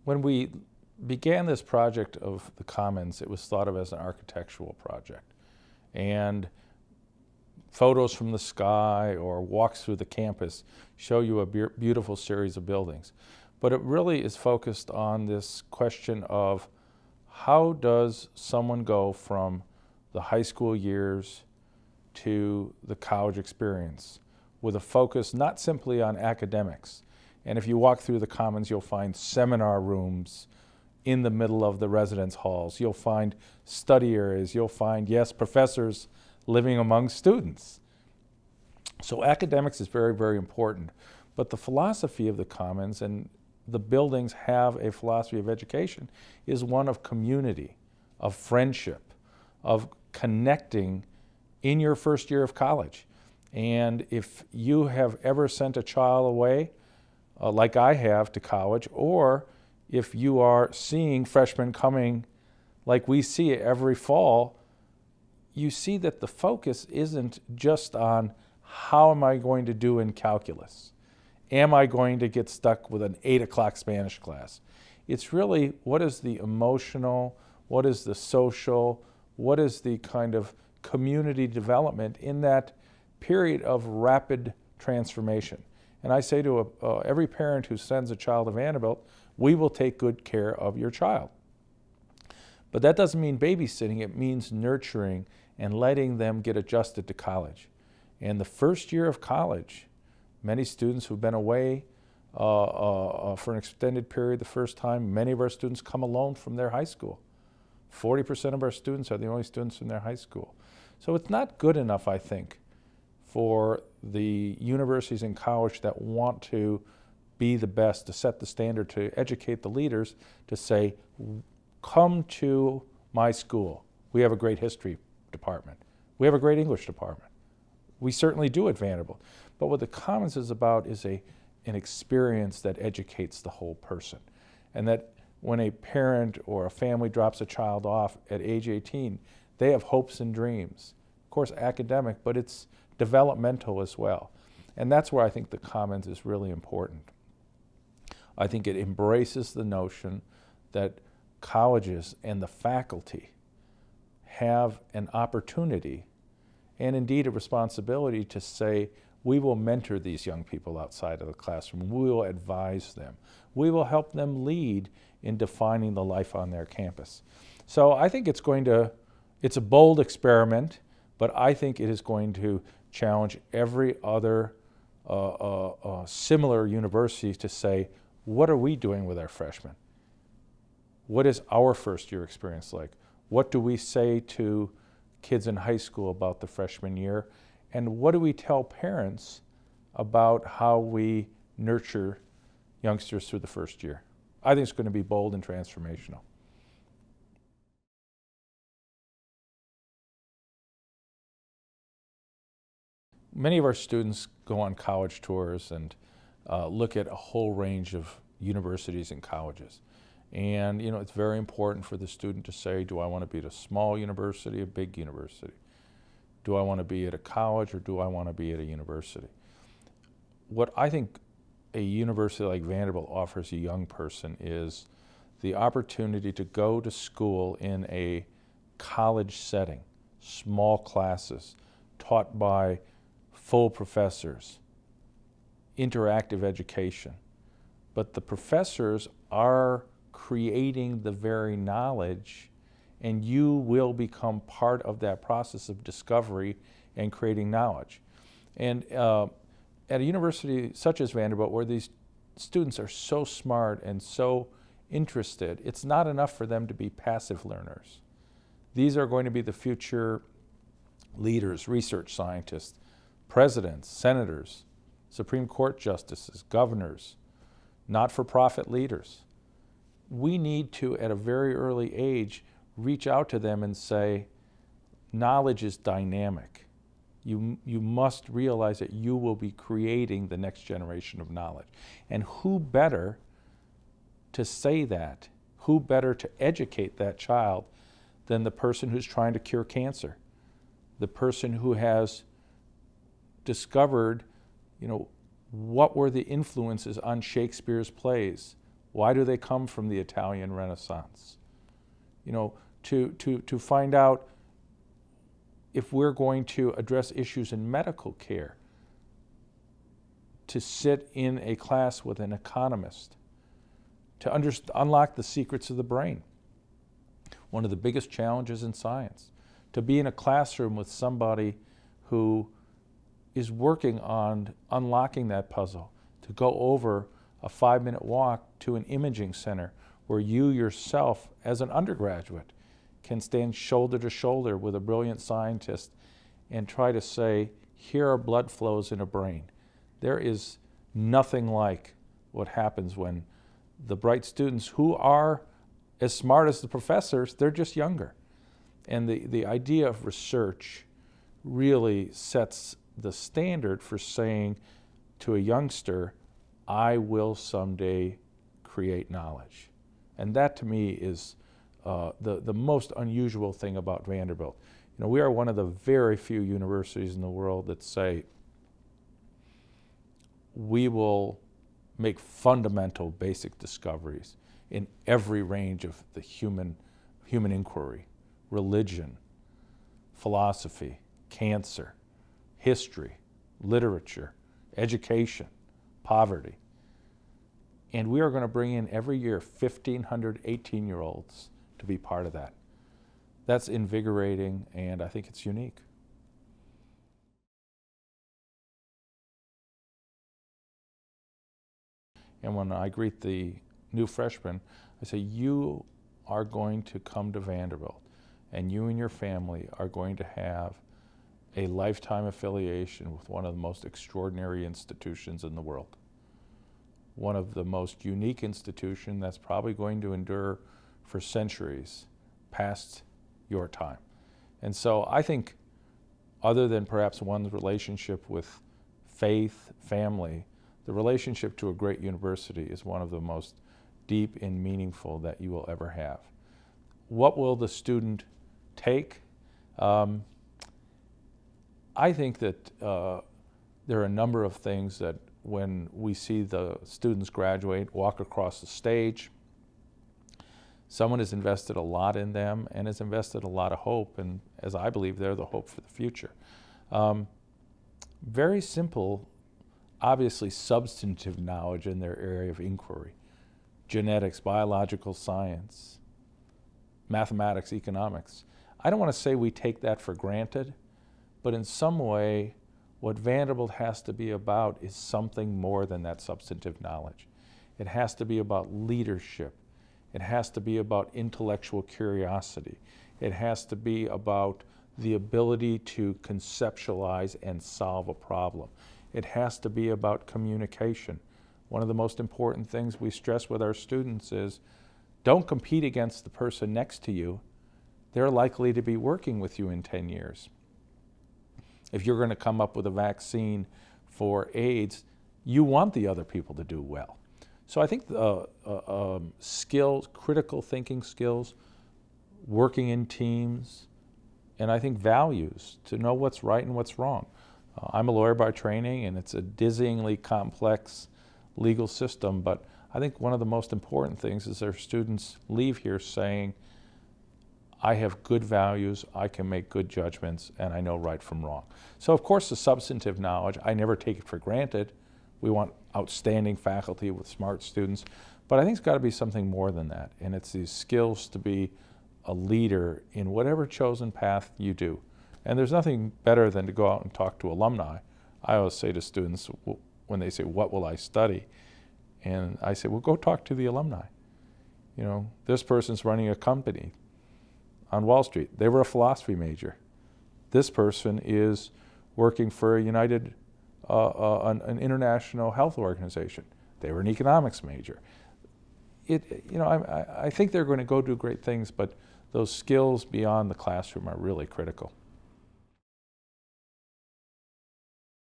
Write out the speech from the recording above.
When we began this project of the Commons, it was thought of as an architectural project. And photos from the sky or walks through the campus show you a beautiful series of buildings. But it really is focused on this question of how does someone go from the high school years to the college experience with a focus not simply on academics. And if you walk through the Commons, you'll find seminar rooms in the middle of the residence halls. You'll find study areas. You'll find, yes, professors living among students. So academics is very, very important. But the philosophy of the Commons, and the buildings have a philosophy of education, is one of community, of friendship, of connecting in your first year of college. And if you have ever sent a child away, like I have, to college, or if you are seeing freshmen coming like we see it every fall, you see that the focus isn't just on how am I going to do in calculus? Am I going to get stuck with an 8 o'clock Spanish class? It's really what is the emotional, what is the social, what is the kind of community development in that period of rapid transformation. And I say to every parent who sends a child to Vanderbilt, we will take good care of your child. But that doesn't mean babysitting, it means nurturing and letting them get adjusted to college. And the first year of college, many students who've been away for an extended period the first time, many of our students come alone from their high school. 40% of our students are the only students in their high school. So it's not good enough, I think, for the universities and college that want to be the best, to set the standard, to educate the leaders, to say, come to my school. We have a great history department. We have a great English department. We certainly do at Vanderbilt. But what the Commons is about is an experience that educates the whole person. And that when a parent or a family drops a child off at age 18, they have hopes and dreams. Of course, academic, but it's developmental as well. And that's where I think the Commons is really important. I think it embraces the notion that colleges and the faculty have an opportunity and indeed a responsibility to say, we will mentor these young people outside of the classroom. We will advise them. We will help them lead in defining the life on their campus. So I think it's a bold experiment, but I think it is going to challenge every other similar university to say, what are we doing with our freshmen? What is our first year experience like? What do we say to kids in high school about the freshman year? And what do we tell parents about how we nurture youngsters through the first year? I think it's going to be bold and transformational. Many of our students go on college tours and look at a whole range of universities and colleges. And it's very important for the student to say, do I want to be at a small university, a big university? Do I want to be at a college or do I want to be at a university? What I think a university like Vanderbilt offers a young person is the opportunity to go to school in a college setting, small classes, taught by full professors, interactive education. But the professors are creating the very knowledge, and you will become part of that process of discovery and creating knowledge. And at a university such as Vanderbilt, where these students are so smart and so interested, it's not enough for them to be passive learners. These are going to be the future leaders, research scientists, presidents, senators, Supreme Court justices, governors, not-for-profit leaders. We need to, at a very early age, reach out to them and say, knowledge is dynamic. You must realize that you will be creating the next generation of knowledge. And who better to say that, who better to educate that child than the person who's trying to cure cancer, the person who has discovered, what were the influences on Shakespeare's plays? Why do they come from the Italian Renaissance? You know, to find out if we're going to address issues in medical care, to sit in a class with an economist, to unlock the secrets of the brain. One of the biggest challenges in science, to be in a classroom with somebody who is working on unlocking that puzzle, to go over a 5-minute walk to an imaging center where you yourself, as an undergraduate, can stand shoulder to shoulder with a brilliant scientist and try to say, here are blood flows in a brain. There is nothing like what happens when the bright students, who are as smart as the professors, they're just younger. And the idea of research really sets the standard for saying to a youngster, I will someday create knowledge. And that to me is the most unusual thing about Vanderbilt. You know, we are one of the very few universities in the world that say we will make fundamental basic discoveries in every range of the human inquiry: religion, philosophy, cancer, history, literature, education, poverty. And we are going to bring in every year 1,500 18-year-olds to be part of that. That's invigorating, and I think it's unique. And when I greet the new freshmen, I say, you are going to come to Vanderbilt, and you and your family are going to have a lifetime affiliation with one of the most extraordinary institutions in the world. One of the most unique institutions that's probably going to endure for centuries past your time. And so I think, other than perhaps one's relationship with faith, family, the relationship to a great university is one of the most deep and meaningful that you will ever have. What will the student take? I think that there are a number of things that when we see the students graduate, walk across the stage, someone has invested a lot in them and has invested a lot of hope, and as I believe, they're the hope for the future. Very simple, obviously substantive knowledge in their area of inquiry: genetics, biological science, mathematics, economics. I don't want to say we take that for granted, but in some way, what Vanderbilt has to be about is something more than that substantive knowledge. It has to be about leadership. It has to be about intellectual curiosity. It has to be about the ability to conceptualize and solve a problem. It has to be about communication. One of the most important things we stress with our students is, don't compete against the person next to you. They're likely to be working with you in 10 years. If you're going to come up with a vaccine for AIDS, you want the other people to do well. So I think skills, critical thinking skills, working in teams, and I think values, to know what's right and what's wrong. I'm a lawyer by training, and it's a dizzyingly complex legal system, but I think one of the most important things is our students leave here saying, I have good values, I can make good judgments, and I know right from wrong. So of course the substantive knowledge, I never take it for granted. We want outstanding faculty with smart students, but I think it's got to be something more than that, and it's these skills to be a leader in whatever chosen path you do. And there's nothing better than to go out and talk to alumni. I always say to students when they say, what will I study? And I say, well, go talk to the alumni. You know, this person's running a company on Wall Street. They were a philosophy major. This person is working for a an international health organization. They were an economics major. I think they're going to go do great things, but those skills beyond the classroom are really critical.